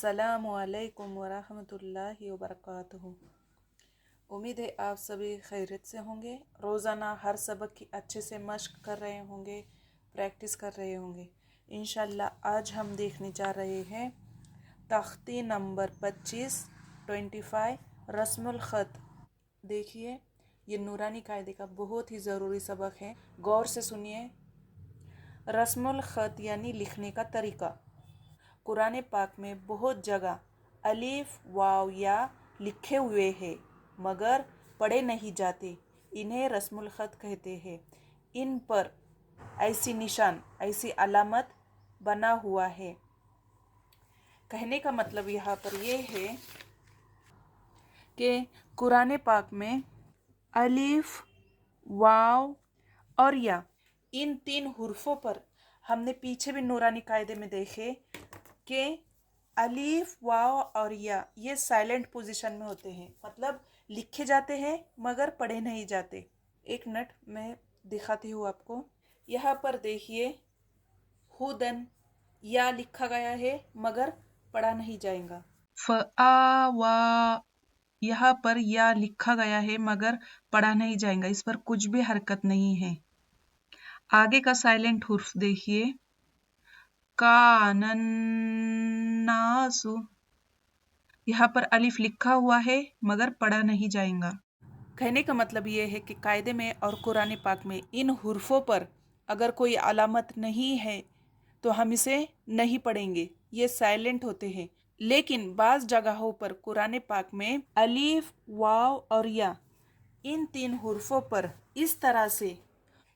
अस्सलाम वालेकुम वरहमतुल्लाहि वबरकातुहू। उम्मीद है आप सभी खैरियत से होंगे। रोज़ाना हर सबक की अच्छे से मश्क कर रहे होंगे, प्रैक्टिस कर रहे होंगे। इंशाल्लाह आज हम देखने जा रहे हैं तख्ती नंबर 25 रस्मुल ख़त। देखिए, ये नूरानी कायदे का बहुत ही ज़रूरी सबक है, गौर से सुनिए। रस्मुल ख़त यानी लिखने का तरीका। कुरान पाक में बहुत जगह अलिफ वाव या लिखे हुए हैं मगर पढ़े नहीं जाते, इन्हें रस्मुल ख़त कहते हैं। इन पर ऐसी निशान, ऐसी अलामत बना हुआ है। कहने का मतलब यहाँ पर यह है कि कुरान पाक में अलिफ वाव और या इन 3 हुर्फों पर हमने पीछे भी नूरानी कायदे में देखे कि अलीफ वाव और या ये साइलेंट पोजीशन में होते हैं, मतलब लिखे जाते हैं मगर पढ़े नहीं जाते। एक मिनट मैं दिखाती हूँ आपको। यहाँ पर देखिए, हुदन या लिखा गया है मगर पढ़ा नहीं जाएगा। फ़आवा यहाँ पर या लिखा गया है मगर पढ़ा नहीं जाएगा, इस पर कुछ भी हरकत नहीं है। आगे का साइलेंट हुर्फ देखिए, कानन्नासु, यहाँ पर अलिफ लिखा हुआ है मगर पढ़ा नहीं जाएगा। कहने का मतलब ये है कि कायदे में और कुरान पाक में इन हुर्फों पर अगर कोई अलामत नहीं है तो हम इसे नहीं पढ़ेंगे, ये साइलेंट होते हैं। लेकिन बाज़ जगहों पर कुरान पाक में अलिफ वाव और या इन 3 हुर्फों पर इस तरह से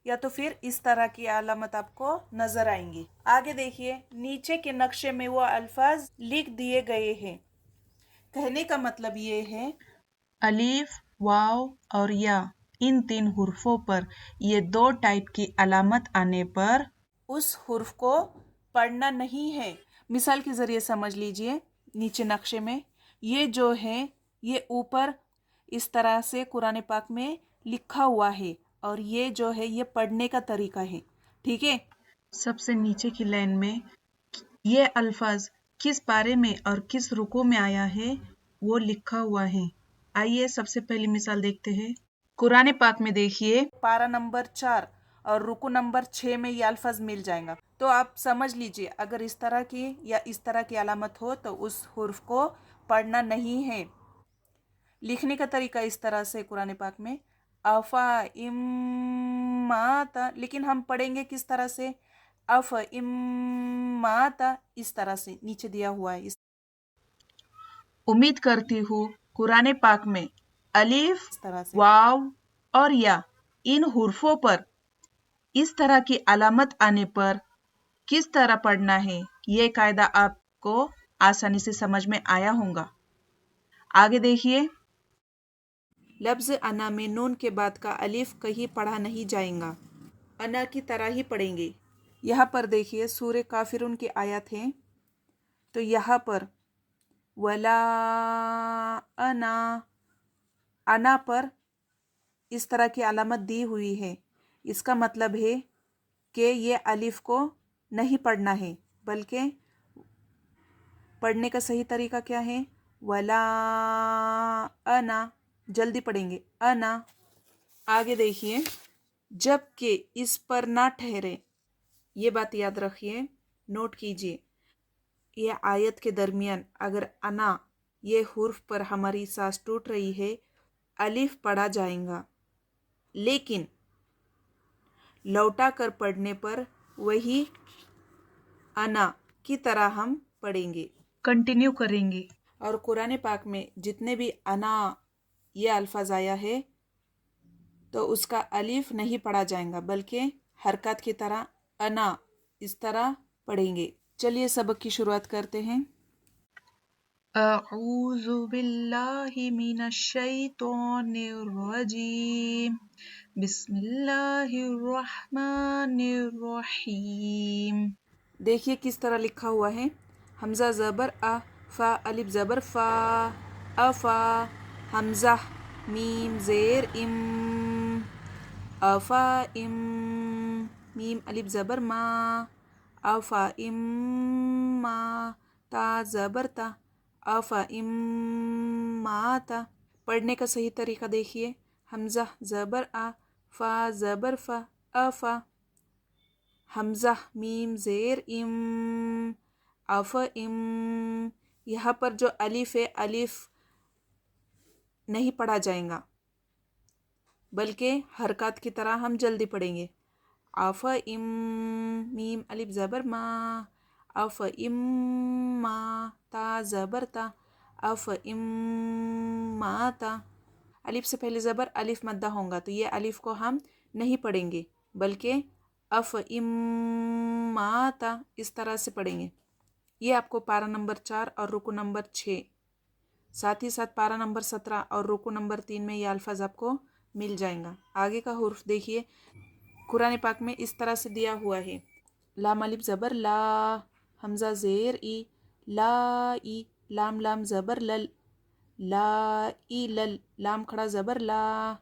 या तो फिर इस तरह की अलामत आपको नजर आएंगी। आगे देखिए, नीचे के नक्शे में वो अल्फाज लिख दिए गए हैं। कहने का मतलब ये है अलीफ वाव और या इन 3 हुर्फों पर ये 2 टाइप की अलामत आने पर उस हुर्फ को पढ़ना नहीं है। मिसाल के जरिए समझ लीजिए, नीचे नक्शे में ये जो है ये ऊपर इस तरह से कुरान पाक में लिखा हुआ है और ये जो है ये पढ़ने का तरीका है, ठीक है। सबसे नीचे की लाइन में ये अल्फाज किस पारे में और किस रुकू में आया है वो लिखा हुआ है। आइए सबसे पहली मिसाल देखते हैं। कुरान पाक में देखिए, पारा नंबर 4 और रुकू नंबर 6 में ये अल्फाज मिल जाएगा। तो आप समझ लीजिए, अगर इस तरह की या इस तरह की अलामत हो तो उस हुर्फ को पढ़ना नहीं है। लिखने का तरीका इस तरह से कुरान पाक में अफा इम्माता, लेकिन हम पढ़ेंगे किस तरह से? अफ इम्माता, इस तरह से नीचे दिया हुआ है। उम्मीद करती हूँ कुरान पाक में अलिफ वाव और या इन हुर्फों पर इस तरह की अलामत आने पर किस तरह पढ़ना है ये कायदा आपको आसानी से समझ में आया होगा। आगे देखिए, लफ्ज़ अना में नून के बाद का अलिफ कहीं पढ़ा नहीं जाएगा, अना की तरह ही पढ़ेंगे। यहाँ पर देखिए, सूरे काफिरून की आयत है, तो यहाँ पर वला अना पर इस तरह की अलामत दी हुई है। इसका मतलब है कि ये अलिफ को नहीं पढ़ना है, बल्कि पढ़ने का सही तरीका क्या है? वला अना, जल्दी पढ़ेंगे, अना। आगे देखिए, जबकि इस पर ना ठहरे, ये बात याद रखिए, नोट कीजिए। ये आयत के दरमियान अगर अना ये हुर्फ पर हमारी सांस टूट रही है, अलिफ पढ़ा जाएगा, लेकिन लौटा कर पढ़ने पर वही अना की तरह हम पढ़ेंगे, कंटिन्यू करेंगे। और कुरान पाक में जितने भी अना ये अल्फाज आया है तो उसका अलिफ नहीं पढ़ा जाएगा, बल्कि हरकत की तरह अना इस तरह पढ़ेंगे। चलिए सबक की शुरुआत करते हैं। अऊज़ु बिल्लाहि मिनश शैतानिर रजीम, बिस्मिल्लाहिर रहमानिर रहीम। देखिए किस तरह लिखा हुआ है। हमजा ज़बर अ, फा अलिफ ज़बर फा, अफा, हमजा मीम ज़ेर इम, अफा इम, मीम अलिफ ज़बर मा, अफा इम मा। تا زبر تا، اف ام ماتا. پڑھنے کا صحیح طریقہ دیکھیے، حمزہ زبر آ، فا زبر فا، افا. حمزہ میم زیر ام، اف ام. یہاں پر جو الف ہے، الف نہیں پڑھا جائیں گا بلکہ حرکات کی طرح ہم جلدی پڑھیں گے. اف ام، میم الف زبر ما، اف ام ما. تا زبر تا، اف ام ماتا. الف سے پہلے زبر الف مدہ ہوں گا تو یہ الف کو ہم نہیں پڑھیں گے بلکہ اف ام ماتا اس طرح سے پڑھیں گے. یہ آپ کو پارہ نمبر 4 اور رکو نمبر 6، ساتھ ہی ساتھ پارہ نمبر 17 اور رکو نمبر 3 میں یہ الفاظ آپ کو مل جائیں گا. آگے کا حرف دیکھیے، قرآن پاک میں اس طرح سے دیا ہوا ہے. لام الف زبر لا، حمزہ زیر ای، لا ای. لام لام زبر لل، لا ای لل. لام کھڑا زبر لا،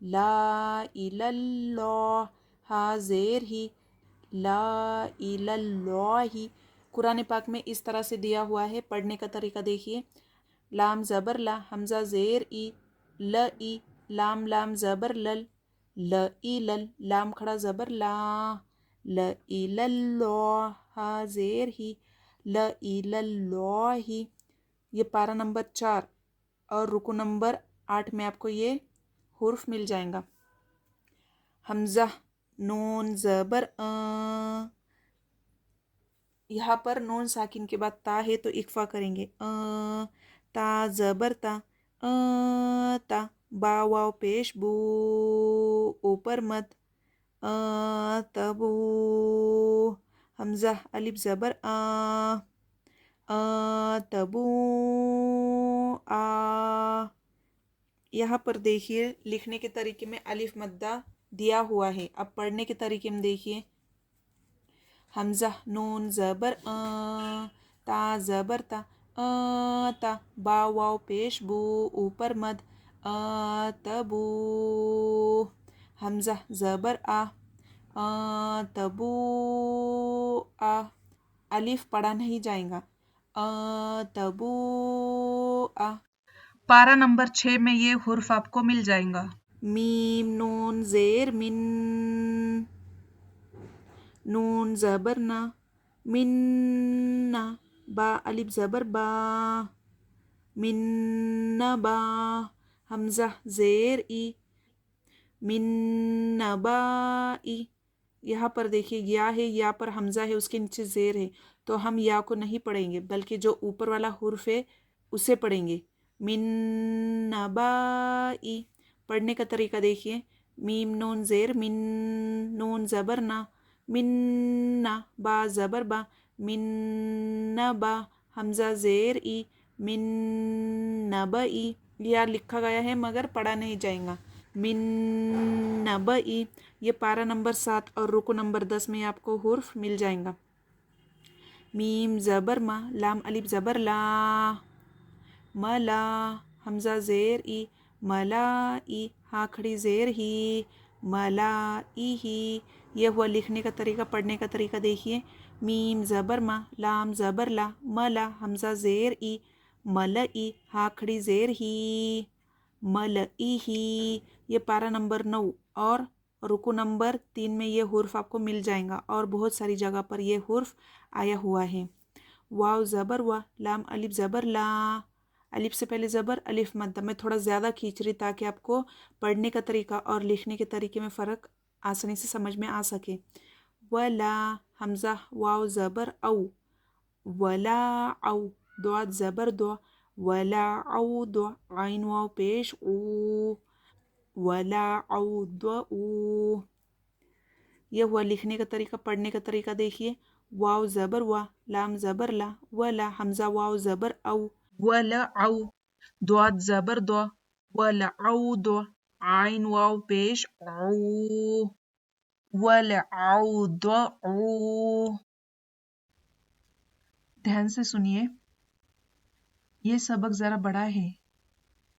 لا ای للہ. ہا زیر ہی، لا ای للہ ہی. قرآن پاک میں اس طرح سے دیا ہوا ہے. پڑھنے کا طریقہ دیکھیے، لام زبر لا، حمزہ زیر ای، ل ای. لام لام زبر لل، ل ای لل. لام کھڑا زبر لا، ل ای للہ. ہا زیر ہی، ل ای للہ ہی. یہ پارہ نمبر 4 اور رکو نمبر 8 میں آپ کو یہ حرف مل جائیں گا. حمزہ نون زبر یہاں پر نون ساکن کے بعد تا ہے تو اکفا کریں گے. تا زبر تا، تا. با واو پیش بو، اوپر مد، تبو. حمزہ الف زبر تبو آ. یہاں پر دیکھیے لکھنے کے طریقے میں الف مدہ دیا ہوا ہے. اب پڑھنے کے طریقے میں دیکھیے، حمزہ نون زبر تا زبر تا، تا. با واو پیش بو، اوپر مد، تبو. حمزہ زبر تبو آ. الف پڑھا نہیں جائیں گا، تبو آ. پارہ نمبر 6 میں یہ حرف آپ کو مل جائیں گا. میم نون زیر من، نون زبر نا، من نا. با الف زبر با، من با. حمزہ زیر ای، من نبائی. یہاں پر دیکھیے یا ہے، یا پر حمزہ ہے، اس کے نیچے زیر ہے تو ہم یا کو نہیں پڑھیں گے بلکہ جو اوپر والا حرف ہے اسے پڑھیں گے. من نبائی. پڑھنے کا طریقہ دیکھیے، میم نون زیر من، نون زبر نا، من نا. با زبر با، من نبا. حمزہ زیر ای، من نبئی. یا لکھا گیا ہے مگر پڑھا نہیں جائیں گا، من نبئی. یہ پارہ نمبر 7 اور رکو نمبر 10 میں آپ کو حرف مل جائیں گا. میم زبر ما، لام الف زبر لا، ملا. حمزہ زیر ای، ملا ای. ہاں کھڑی زیر ہی، ملا ای ہی. یہ ہوا لکھنے کا طریقہ. پڑھنے کا طریقہ دیکھیے، میم زبر ما، لام زبر لا، ملا. حمزہ زیر ای، ملئی. ہاں کھڑی زیر ہی، ملئی ہی. یہ پارہ نمبر 9 اور رکو نمبر 3 میں یہ حرف آپ کو مل جائیں گا اور بہت ساری جگہ پر یہ حرف آیا ہوا ہے. واو زبر وا، لام الف زبر لا. الف سے پہلے زبر، الف مدہ. میں تھوڑا زیادہ کھینچ رہی تاکہ آپ کو پڑھنے کا طریقہ اور لکھنے کے طریقے میں فرق آسانی سے سمجھ میں آ سکے. ولا. حمزہ واو زبر او، ولا او. دعات زبر دو، ولا او دو. عین واو پیش او، ولا او دو او. یہ ہوا لکھنے کا طریقہ. پڑھنے کا طریقہ دیکھیے، واو زبر وا، لام زبر لا، ولا. حمزہ واو زبر او، ولا او. دعات زبر دو، ولا او دو. عین واو پیش او، ولا او دو او. دھیان سے سنیے، یہ سبق ذرا بڑا ہے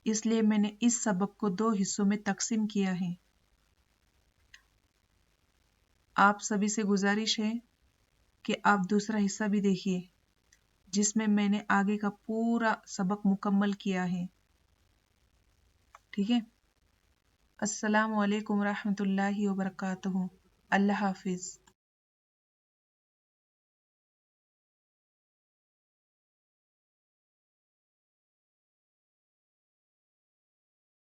اس لیے میں نے اس سبق کو 2 حصوں میں تقسیم کیا ہے. آپ سبھی سے گزارش ہے کہ آپ دوسرا حصہ بھی دیکھیے. جس میں میں نے آگے کا پورا سبق مکمل کیا ہے. ٹھیک ہے. السلام علیکم ورحمۃ اللہ وبرکاتہ. اللہ حافظ.